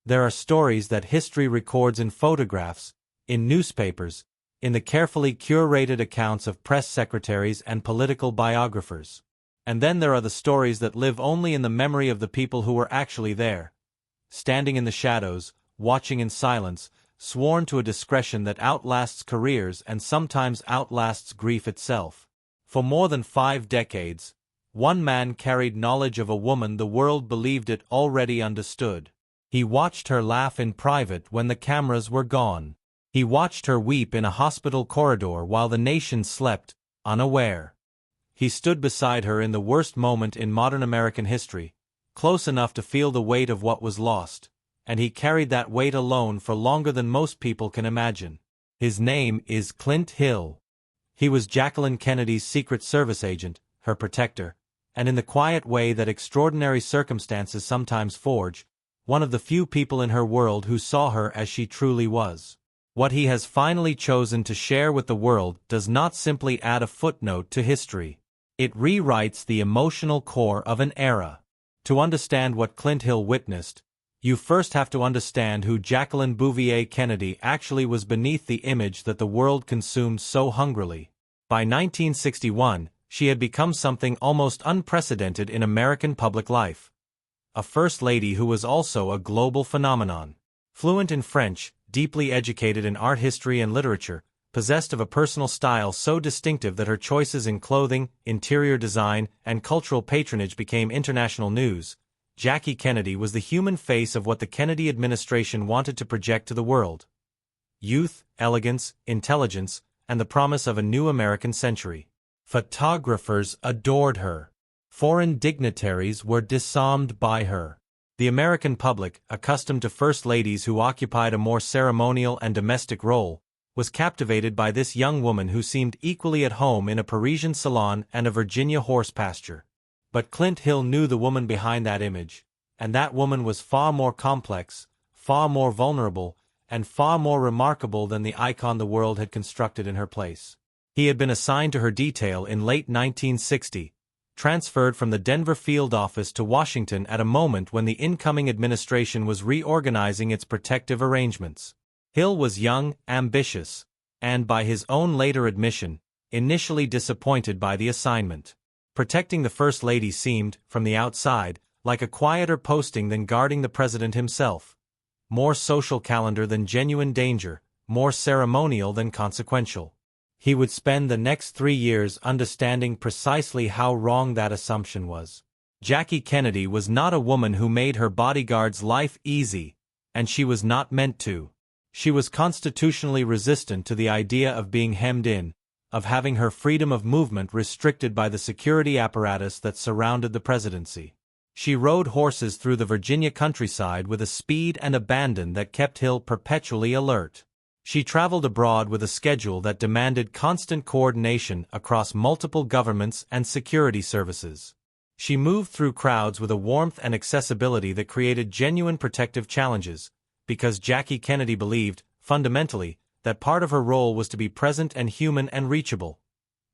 There are stories that history records in photographs, in newspapers, in the carefully curated accounts of press secretaries and political biographers. And then there are the stories that live only in the memory of the people who were actually there, standing in the shadows, watching in silence, sworn to a discretion that outlasts careers and sometimes outlasts grief itself. For more than 5 decades, one man carried knowledge of a woman the world believed it already understood. He watched her laugh in private when the cameras were gone. He watched her weep in a hospital corridor while the nation slept, unaware. He stood beside her in the worst moment in modern American history, close enough to feel the weight of what was lost, and he carried that weight alone for longer than most people can imagine. His name is Clint Hill. He was Jacqueline Kennedy's Secret Service agent, her protector, and in the quiet way that extraordinary circumstances sometimes forge, one of the few people in her world who saw her as she truly was. What he has finally chosen to share with the world does not simply add a footnote to history. It rewrites the emotional core of an era. To understand what Clint Hill witnessed, you first have to understand who Jacqueline Bouvier Kennedy actually was beneath the image that the world consumed so hungrily. By 1961, she had become something almost unprecedented in American public life. A first lady who was also a global phenomenon. Fluent in French, deeply educated in art history and literature, possessed of a personal style so distinctive that her choices in clothing, interior design, and cultural patronage became international news, Jackie Kennedy was the human face of what the Kennedy administration wanted to project to the world. Youth, elegance, intelligence, and the promise of a new American century. Photographers adored her. Foreign dignitaries were disarmed by her. The American public, accustomed to first ladies who occupied a more ceremonial and domestic role, was captivated by this young woman who seemed equally at home in a Parisian salon and a Virginia horse pasture. But Clint Hill knew the woman behind that image, and that woman was far more complex, far more vulnerable, and far more remarkable than the icon the world had constructed in her place. He had been assigned to her detail in late 1960, transferred from the Denver field office to Washington at a moment when the incoming administration was reorganizing its protective arrangements. Hill was young, ambitious, and by his own later admission, initially disappointed by the assignment. Protecting the First Lady seemed, from the outside, like a quieter posting than guarding the president himself. More social calendar than genuine danger, more ceremonial than consequential. He would spend the next 3 years understanding precisely how wrong that assumption was. Jackie Kennedy was not a woman who made her bodyguard's life easy, and she was not meant to. She was constitutionally resistant to the idea of being hemmed in, of having her freedom of movement restricted by the security apparatus that surrounded the presidency. She rode horses through the Virginia countryside with a speed and abandon that kept Hill perpetually alert. She traveled abroad with a schedule that demanded constant coordination across multiple governments and security services. She moved through crowds with a warmth and accessibility that created genuine protective challenges, because Jackie Kennedy believed, fundamentally, that part of her role was to be present and human and reachable,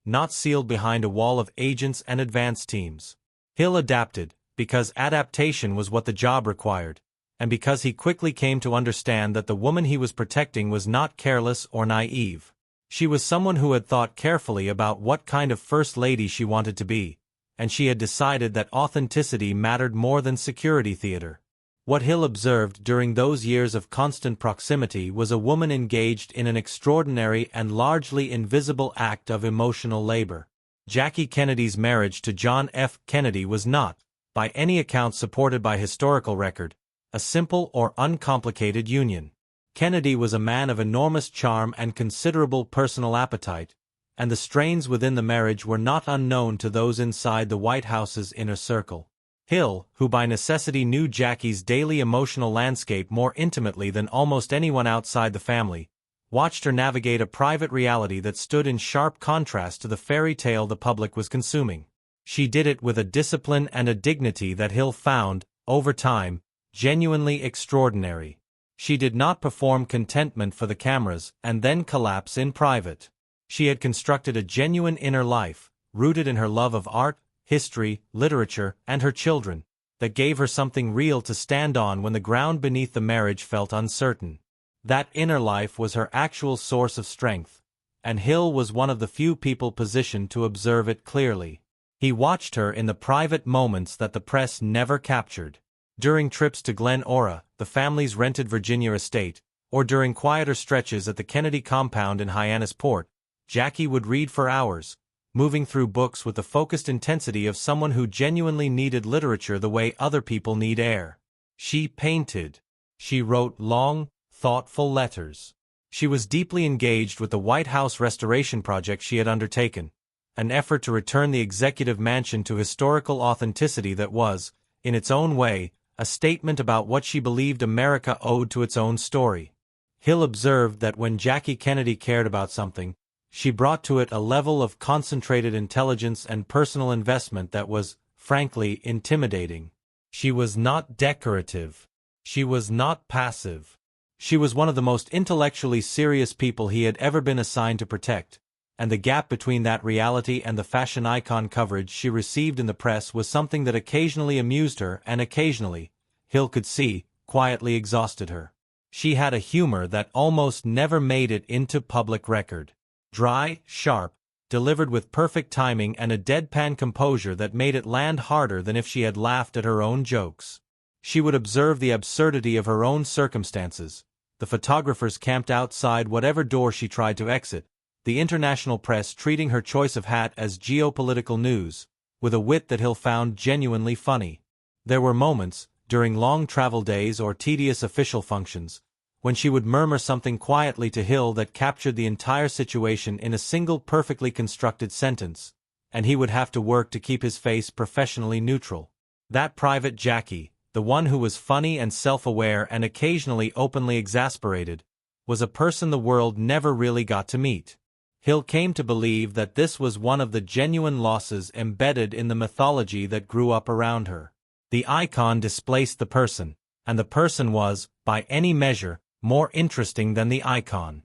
not sealed behind a wall of agents and advance teams. Hill adapted, because adaptation was what the job required, and because he quickly came to understand that the woman he was protecting was not careless or naive. She was someone who had thought carefully about what kind of first lady she wanted to be, and she had decided that authenticity mattered more than security theater. What Hill observed during those years of constant proximity was a woman engaged in an extraordinary and largely invisible act of emotional labor. Jackie Kennedy's marriage to John F. Kennedy was not, by any account supported by historical record, a simple or uncomplicated union. Kennedy was a man of enormous charm and considerable personal appetite, and the strains within the marriage were not unknown to those inside the White House's inner circle. Hill, who by necessity knew Jackie's daily emotional landscape more intimately than almost anyone outside the family, watched her navigate a private reality that stood in sharp contrast to the fairy tale the public was consuming. She did it with a discipline and a dignity that Hill found, over time, genuinely extraordinary. She did not perform contentment for the cameras and then collapse in private. She had constructed a genuine inner life, rooted in her love of art, history, literature, and her children, that gave her something real to stand on when the ground beneath the marriage felt uncertain. That inner life was her actual source of strength, and Hill was one of the few people positioned to observe it clearly. He watched her in the private moments that the press never captured. During trips to Glen Ora, the family's rented Virginia estate, or during quieter stretches at the Kennedy compound in Hyannisport, Jackie would read for hours, moving through books with the focused intensity of someone who genuinely needed literature the way other people need air. She painted. She wrote long, thoughtful letters. She was deeply engaged with the White House restoration project she had undertaken, an effort to return the executive mansion to historical authenticity that was, in its own way, a statement about what she believed America owed to its own story. Hill observed that when Jackie Kennedy cared about something, she brought to it a level of concentrated intelligence and personal investment that was, frankly, intimidating. She was not decorative. She was not passive. She was one of the most intellectually serious people he had ever been assigned to protect, and the gap between that reality and the fashion icon coverage she received in the press was something that occasionally amused her and occasionally, Hill could see, quietly exhausted her. She had a humor that almost never made it into public record. Dry, sharp, delivered with perfect timing and a deadpan composure that made it land harder than if she had laughed at her own jokes. She would observe the absurdity of her own circumstances, the photographers camped outside whatever door she tried to exit, the international press treating her choice of hat as geopolitical news, with a wit that Hill found genuinely funny. There were moments, during long travel days or tedious official functions, when she would murmur something quietly to Hill that captured the entire situation in a single perfectly constructed sentence, and he would have to work to keep his face professionally neutral. That private Jackie, the one who was funny and self-aware and occasionally openly exasperated, was a person the world never really got to meet. Hill came to believe that this was one of the genuine losses embedded in the mythology that grew up around her. The icon displaced the person, and the person was, by any measure, more interesting than the icon.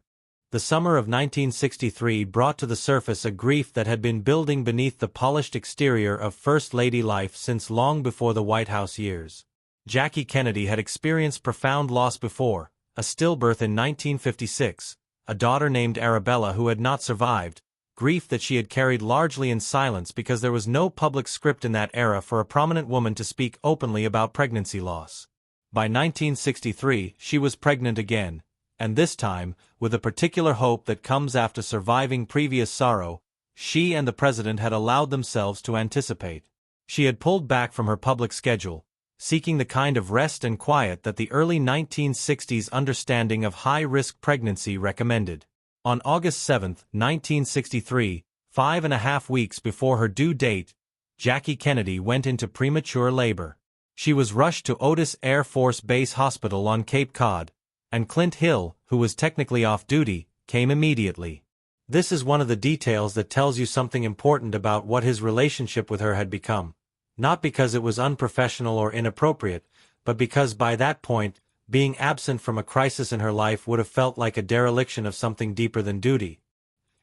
The summer of 1963 brought to the surface a grief that had been building beneath the polished exterior of First Lady life since long before the White House years. Jackie Kennedy had experienced profound loss before, a stillbirth in 1956, a daughter named Arabella who had not survived, grief that she had carried largely in silence because there was no public script in that era for a prominent woman to speak openly about pregnancy loss. By 1963, she was pregnant again, and this time, with a particular hope that comes after surviving previous sorrow, she and the president had allowed themselves to anticipate. She had pulled back from her public schedule, seeking the kind of rest and quiet that the early 1960s understanding of high-risk pregnancy recommended. On August 7, 1963, 5.5 weeks before her due date, Jackie Kennedy went into premature labor. She was rushed to Otis Air Force Base Hospital on Cape Cod, and Clint Hill, who was technically off duty, came immediately. This is one of the details that tells you something important about what his relationship with her had become. Not because it was unprofessional or inappropriate, but because by that point, being absent from a crisis in her life would have felt like a dereliction of something deeper than duty.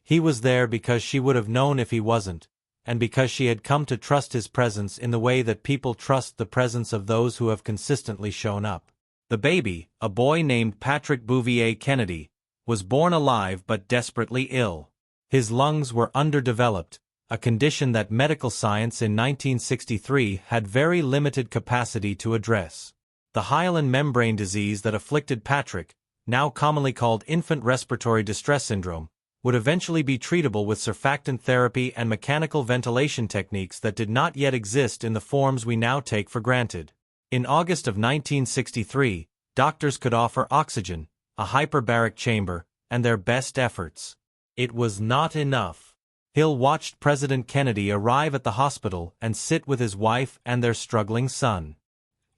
He was there because she would have known if he wasn't, and because she had come to trust his presence in the way that people trust the presence of those who have consistently shown up. The baby, a boy named Patrick Bouvier Kennedy, was born alive but desperately ill. His lungs were underdeveloped, a condition that medical science in 1963 had very limited capacity to address. The hyaline membrane disease that afflicted Patrick, now commonly called infant respiratory distress syndrome, would eventually be treatable with surfactant therapy and mechanical ventilation techniques that did not yet exist in the forms we now take for granted. In August of 1963, doctors could offer oxygen, a hyperbaric chamber, and their best efforts. It was not enough. Hill watched President Kennedy arrive at the hospital and sit with his wife and their struggling son.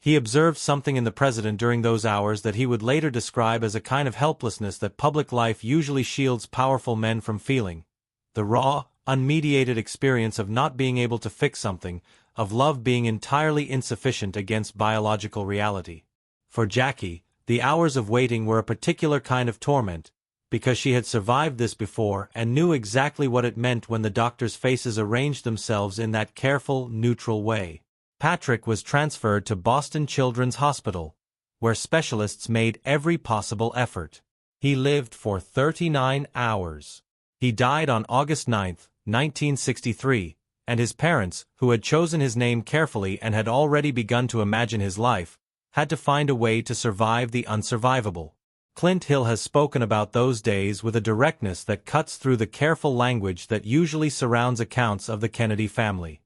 He observed something in the president during those hours that he would later describe as a kind of helplessness that public life usually shields powerful men from feeling. The raw, unmediated experience of not being able to fix something, of love being entirely insufficient against biological reality. For Jackie, the hours of waiting were a particular kind of torment, because she had survived this before and knew exactly what it meant when the doctors' faces arranged themselves in that careful, neutral way. Patrick was transferred to Boston Children's Hospital, where specialists made every possible effort. He lived for 39 hours. He died on August 9, 1963, and his parents, who had chosen his name carefully and had already begun to imagine his life, had to find a way to survive the unsurvivable. Clint Hill has spoken about those days with a directness that cuts through the careful language that usually surrounds accounts of the Kennedy family.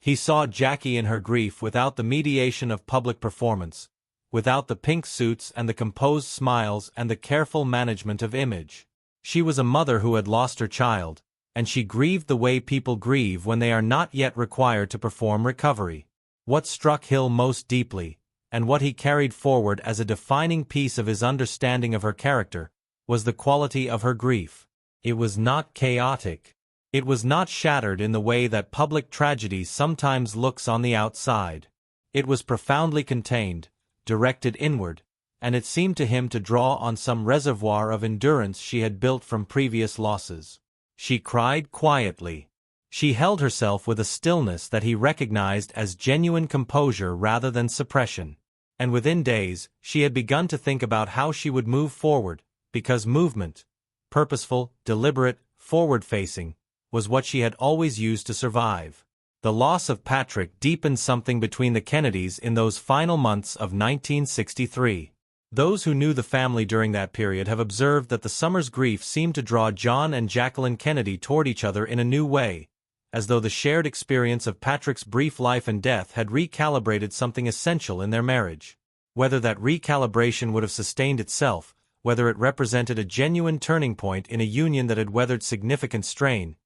He saw Jackie in her grief without the mediation of public performance, without the pink suits and the composed smiles and the careful management of image. She was a mother who had lost her child, and she grieved the way people grieve when they are not yet required to perform recovery. What struck Hill most deeply, and what he carried forward as a defining piece of his understanding of her character, was the quality of her grief. It was not chaotic. It was not shattered in the way that public tragedy sometimes looks on the outside. It was profoundly contained, directed inward, and it seemed to him to draw on some reservoir of endurance she had built from previous losses. She cried quietly. She held herself with a stillness that he recognized as genuine composure rather than suppression. And within days, she had begun to think about how she would move forward, because movement, purposeful, deliberate, forward-facing, was what she had always used to survive. The loss of Patrick deepened something between the Kennedys in those final months of 1963. Those who knew the family during that period have observed that the summer's grief seemed to draw John and Jacqueline Kennedy toward each other in a new way, as though the shared experience of Patrick's brief life and death had recalibrated something essential in their marriage. Whether that recalibration would have sustained itself, whether it represented a genuine turning point in a union that had weathered significant strain,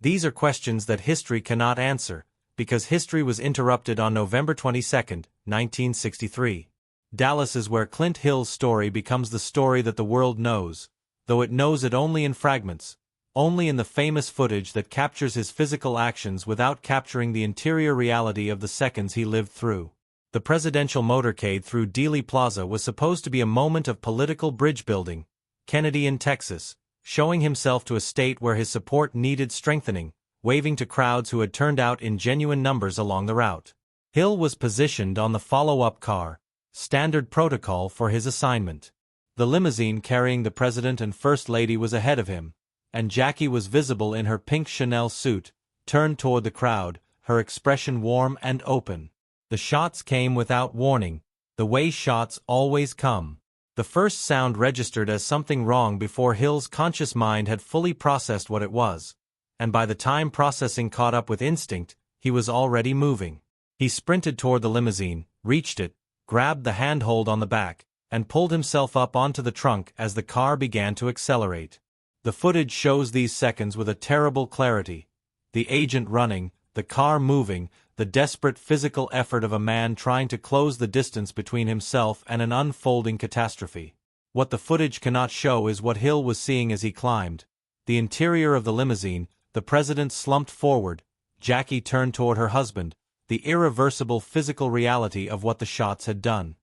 these are questions that history cannot answer, because history was interrupted on November 22, 1963. Dallas is where Clint Hill's story becomes the story that the world knows, though it knows it only in fragments, only in the famous footage that captures his physical actions without capturing the interior reality of the seconds he lived through. The presidential motorcade through Dealey Plaza was supposed to be a moment of political bridge building, Kennedy in Texas, showing himself to a state where his support needed strengthening, waving to crowds who had turned out in genuine numbers along the route. Hill was positioned on the follow-up car, standard protocol for his assignment. The limousine carrying the president and first lady was ahead of him, and Jackie was visible in her pink Chanel suit, turned toward the crowd, her expression warm and open. The shots came without warning, the way shots always come. The first sound registered as something wrong before Hill's conscious mind had fully processed what it was, and by the time processing caught up with instinct, he was already moving. He sprinted toward the limousine, reached it, grabbed the handhold on the back, and pulled himself up onto the trunk as the car began to accelerate. The footage shows these seconds with a terrible clarity. The agent running, the car moving, the desperate physical effort of a man trying to close the distance between himself and an unfolding catastrophe. What the footage cannot show is what Hill was seeing as he climbed. The interior of the limousine, the president slumped forward, Jackie turned toward her husband, the irreversible physical reality of what the shots had done.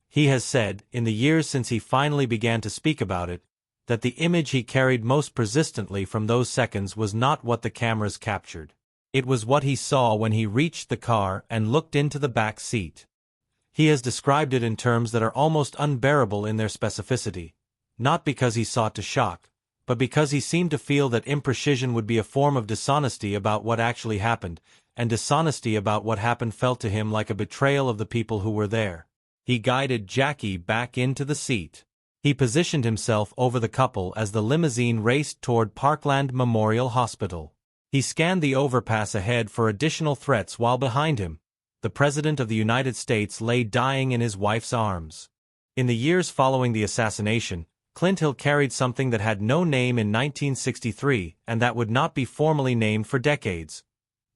He has said, in the years since he finally began to speak about it, that the image he carried most persistently from those seconds was not what the cameras captured. It was what he saw when he reached the car and looked into the back seat. He has described it in terms that are almost unbearable in their specificity, not because he sought to shock, but because he seemed to feel that imprecision would be a form of dishonesty about what actually happened, and dishonesty about what happened felt to him like a betrayal of the people who were there. He guided Jackie back into the seat. He positioned himself over the couple as the limousine raced toward Parkland Memorial Hospital. He scanned the overpass ahead for additional threats while behind him, the President of the United States lay dying in his wife's arms. In the years following the assassination, Clint Hill carried something that had no name in 1963 and that would not be formally named for decades: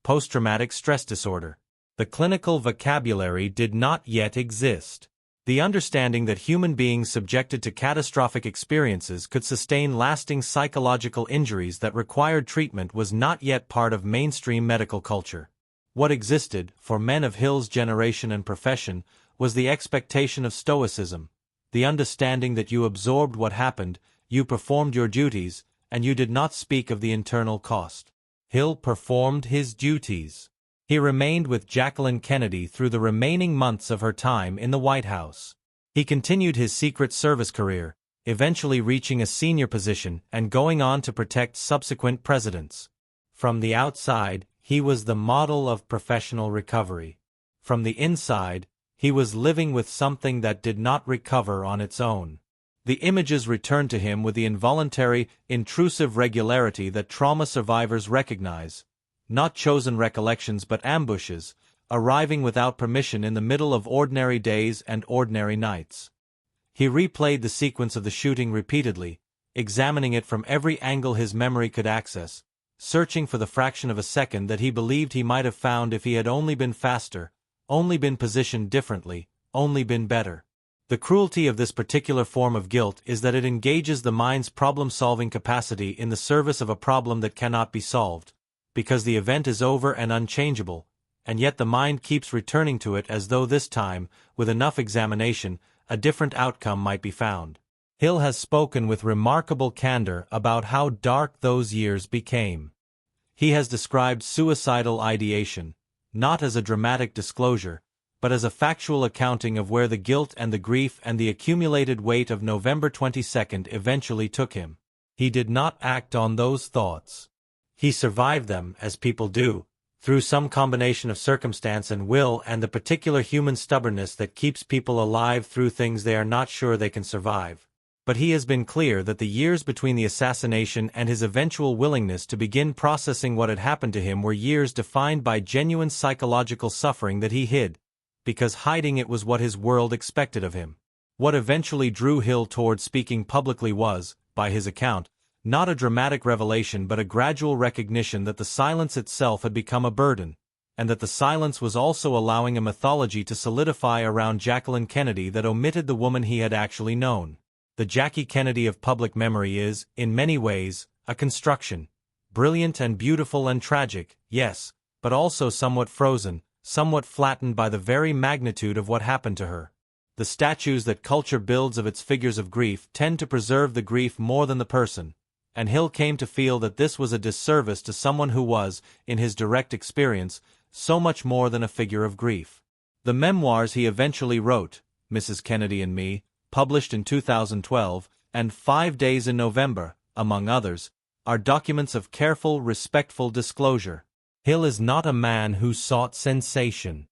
post-traumatic stress disorder. The clinical vocabulary did not yet exist. The understanding that human beings subjected to catastrophic experiences could sustain lasting psychological injuries that required treatment was not yet part of mainstream medical culture. What existed, for men of Hill's generation and profession, was the expectation of stoicism, the understanding that you absorbed what happened, you performed your duties, and you did not speak of the internal cost. Hill performed his duties. He remained with Jacqueline Kennedy through the remaining months of her time in the White House. He continued his Secret Service career, eventually reaching a senior position and going on to protect subsequent presidents. From the outside, he was the model of professional recovery. From the inside, he was living with something that did not recover on its own. The images returned to him with the involuntary, intrusive regularity that trauma survivors recognize. Not chosen recollections but ambushes, arriving without permission in the middle of ordinary days and ordinary nights. He replayed the sequence of the shooting repeatedly, examining it from every angle his memory could access, searching for the fraction of a second that he believed he might have found if he had only been faster, only been positioned differently, only been better. The cruelty of this particular form of guilt is that it engages the mind's problem-solving capacity in the service of a problem that cannot be solved, because the event is over and unchangeable, and yet the mind keeps returning to it as though this time, with enough examination, a different outcome might be found. Hill has spoken with remarkable candor about how dark those years became. He has described suicidal ideation, not as a dramatic disclosure, but as a factual accounting of where the guilt and the grief and the accumulated weight of November 22nd eventually took him. He did not act on those thoughts. He survived them, as people do, through some combination of circumstance and will and the particular human stubbornness that keeps people alive through things they are not sure they can survive. But he has been clear that the years between the assassination and his eventual willingness to begin processing what had happened to him were years defined by genuine psychological suffering that he hid, because hiding it was what his world expected of him. What eventually drew Hill toward speaking publicly was, by his account, not a dramatic revelation but a gradual recognition that the silence itself had become a burden, and that the silence was also allowing a mythology to solidify around Jacqueline Kennedy that omitted the woman he had actually known. The Jackie Kennedy of public memory is, in many ways, a construction. Brilliant and beautiful and tragic, yes, but also somewhat frozen, somewhat flattened by the very magnitude of what happened to her. The statues that culture builds of its figures of grief tend to preserve the grief more than the person, and Hill came to feel that this was a disservice to someone who was, in his direct experience, so much more than a figure of grief. The memoirs he eventually wrote, Mrs. Kennedy and Me, published in 2012, and 5 Days in November, among others, are documents of careful, respectful disclosure. Hill is not a man who sought sensation.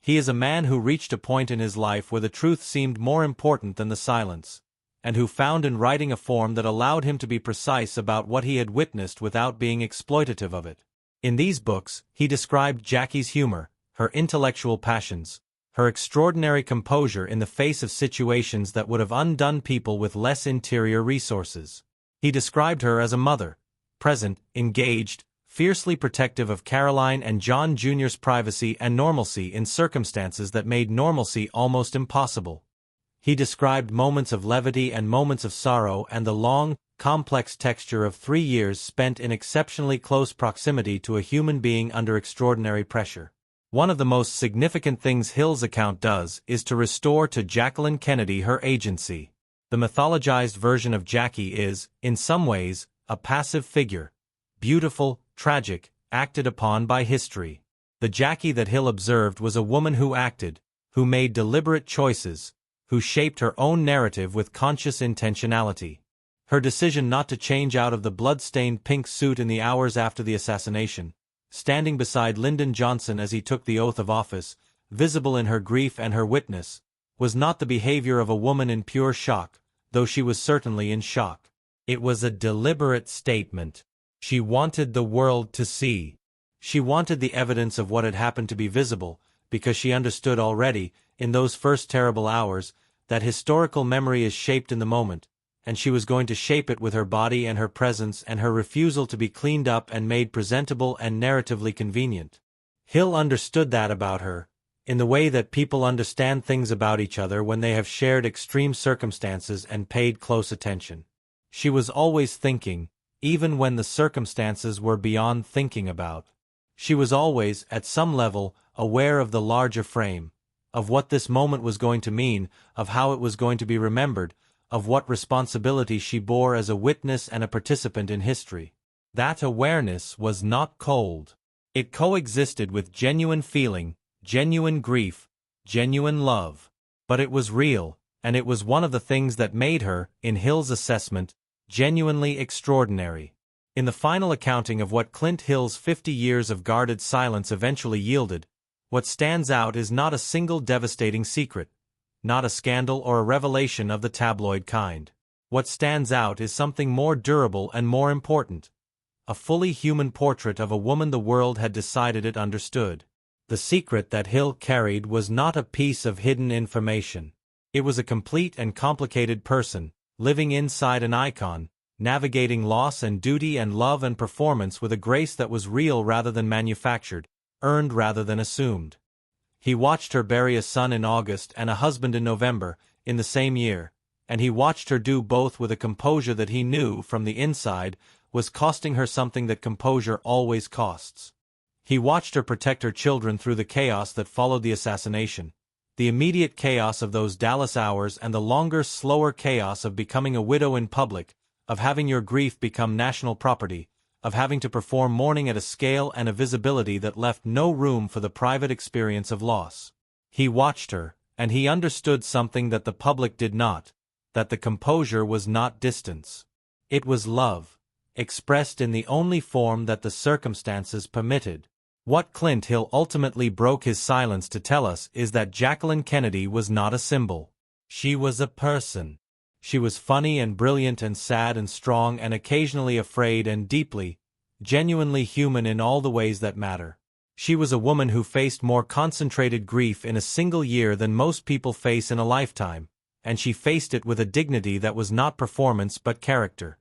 He is a man who reached a point in his life where the truth seemed more important than the silence, and who found in writing a form that allowed him to be precise about what he had witnessed without being exploitative of it. In these books, he described Jackie's humor, her intellectual passions, her extraordinary composure in the face of situations that would have undone people with less interior resources. He described her as a mother, present, engaged, fiercely protective of Caroline and John Jr.'s privacy and normalcy in circumstances that made normalcy almost impossible. He described moments of levity and moments of sorrow and the long, complex texture of 3 years spent in exceptionally close proximity to a human being under extraordinary pressure. One of the most significant things Hill's account does is to restore to Jacqueline Kennedy her agency. The mythologized version of Jackie is, in some ways, a passive figure, beautiful, tragic, acted upon by history. The Jackie that Hill observed was a woman who acted, who made deliberate choices, who shaped her own narrative with conscious intentionality. Her decision not to change out of the blood-stained pink suit in the hours after the assassination, standing beside Lyndon Johnson as he took the oath of office, visible in her grief and her witness, was not the behavior of a woman in pure shock, though she was certainly in shock. It was a deliberate statement. She wanted the world to see. She wanted the evidence of what had happened to be visible, because she understood already, in those first terrible hours, that historical memory is shaped in the moment, and she was going to shape it with her body and her presence and her refusal to be cleaned up and made presentable and narratively convenient. Hill understood that about her, in the way that people understand things about each other when they have shared extreme circumstances and paid close attention. She was always thinking, even when the circumstances were beyond thinking about. She was always, at some level, aware of the larger frame, of what this moment was going to mean, of how it was going to be remembered, of what responsibility she bore as a witness and a participant in history. That awareness was not cold. It coexisted with genuine feeling, genuine grief, genuine love. But it was real, and it was one of the things that made her, in Hill's assessment, genuinely extraordinary. In the final accounting of what Clint Hill's 50 years of guarded silence eventually yielded, what stands out is not a single devastating secret, not a scandal or a revelation of the tabloid kind. What stands out is something more durable and more important. A fully human portrait of a woman the world had decided it understood. The secret that Hill carried was not a piece of hidden information. It was a complete and complicated person, living inside an icon, navigating loss and duty and love and performance with a grace that was real rather than manufactured, earned rather than assumed. He watched her bury a son in August and a husband in November, in the same year, and he watched her do both with a composure that he knew, from the inside, was costing her something that composure always costs. He watched her protect her children through the chaos that followed the assassination, the immediate chaos of those Dallas hours and the longer, slower chaos of becoming a widow in public, of having your grief become national property, of having to perform mourning at a scale and a visibility that left no room for the private experience of loss. He watched her, and he understood something that the public did not, that the composure was not distance. It was love, expressed in the only form that the circumstances permitted. What Clint Hill ultimately broke his silence to tell us is that Jacqueline Kennedy was not a symbol. She was a person. She was funny and brilliant and sad and strong and occasionally afraid and deeply, genuinely human in all the ways that matter. She was a woman who faced more concentrated grief in a single year than most people face in a lifetime, and she faced it with a dignity that was not performance but character.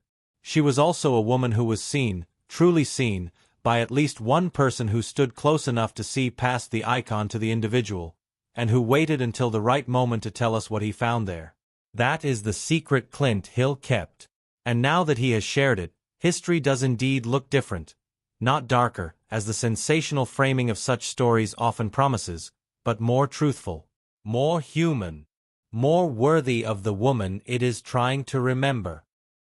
She was also a woman who was seen, truly seen, by at least one person who stood close enough to see past the icon to the individual, and who waited until the right moment to tell us what he found there. That is the secret Clint Hill kept. And now that he has shared it, history does indeed look different. Not darker, as the sensational framing of such stories often promises, but more truthful, more human, more worthy of the woman it is trying to remember.